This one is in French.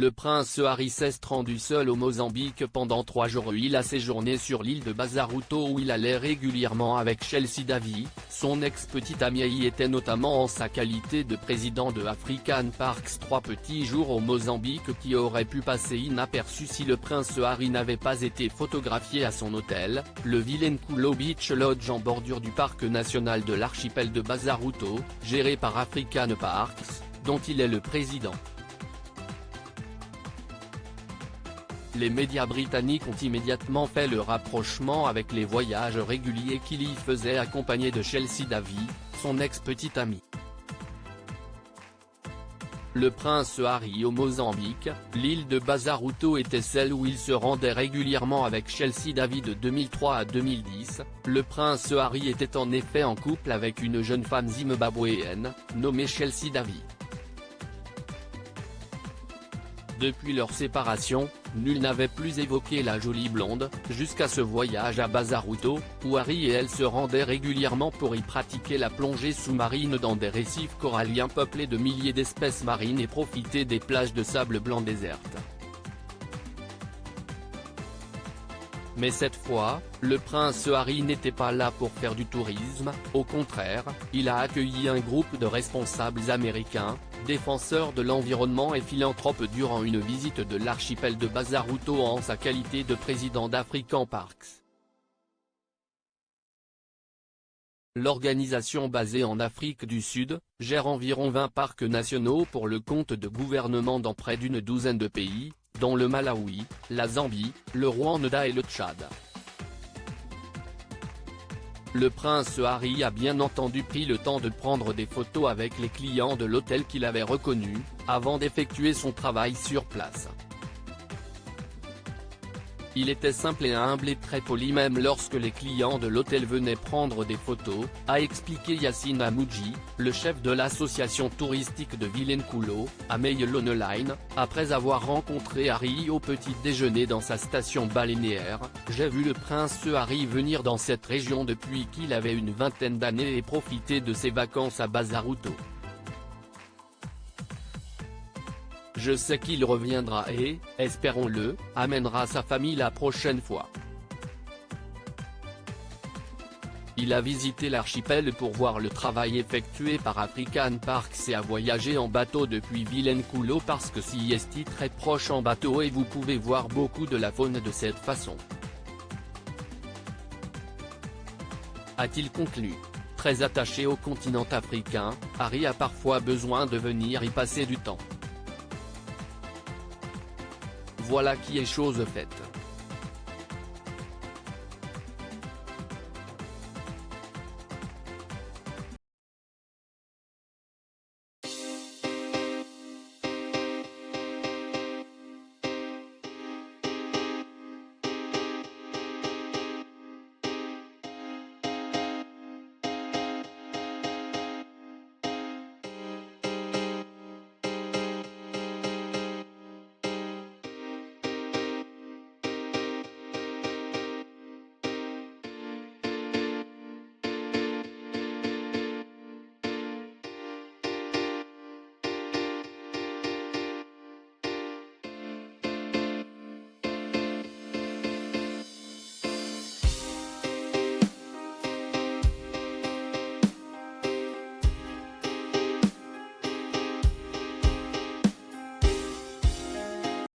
Le prince Harry s'est rendu seul au Mozambique pendant 3 jours. Il a séjourné sur l'île de Bazaruto où il allait régulièrement avec Chelsea Davy, son ex-petite amie. Y était notamment en sa qualité de président de African Parks. 3 petits jours au Mozambique qui auraient pu passer inaperçus si le prince Harry n'avait pas été photographié à son hôtel, le Vilenculo Beach Lodge en bordure du parc national de l'archipel de Bazaruto, géré par African Parks, dont il est le président. Les médias britanniques ont immédiatement fait le rapprochement avec les voyages réguliers qu'il y faisait accompagné de Chelsea Davy, son ex-petite amie. Le prince Harry au Mozambique, l'île de Bazaruto était celle où il se rendait régulièrement avec Chelsea Davy de 2003 à 2010. Le prince Harry était en effet en couple avec une jeune femme zimbabwéenne, nommée Chelsea Davy. Depuis leur séparation, nul n'avait plus évoqué la jolie blonde, jusqu'à ce voyage à Bazaruto, où Harry et elle se rendaient régulièrement pour y pratiquer la plongée sous-marine dans des récifs coralliens peuplés de milliers d'espèces marines et profiter des plages de sable blanc désertes. Mais cette fois, le prince Harry n'était pas là pour faire du tourisme, au contraire, il a accueilli un groupe de responsables américains, défenseurs de l'environnement et philanthropes durant une visite de l'archipel de Bazaruto en sa qualité de président d'African Parks. L'organisation basée en Afrique du Sud, gère environ 20 parcs nationaux pour le compte de gouvernements dans près d'une douzaine de pays, dont le Malawi, la Zambie, le Rwanda et le Tchad. Le prince Harry a bien entendu pris le temps de prendre des photos avec les clients de l'hôtel qu'il avait reconnus, avant d'effectuer son travail sur place. Il était simple et humble et très poli même lorsque les clients de l'hôtel venaient prendre des photos, a expliqué Yassine Amouji, le chef de l'association touristique de Vilenculo, à Line, après avoir rencontré Harry au petit déjeuner dans sa station balnéaire. J'ai vu le prince Harry venir dans cette région depuis qu'il avait une vingtaine d'années et profiter de ses vacances à Bazaruto. Je sais qu'il reviendra et, espérons-le, amènera sa famille la prochaine fois. Il a visité l'archipel pour voir le travail effectué par African Parks et a voyagé en bateau depuis Vilenculo parce que s'y est très proche en bateau et vous pouvez voir beaucoup de la faune de cette façon. A-t-il conclu. Très attaché au continent africain, Harry a parfois besoin de venir y passer du temps. Voilà qui est chose faite.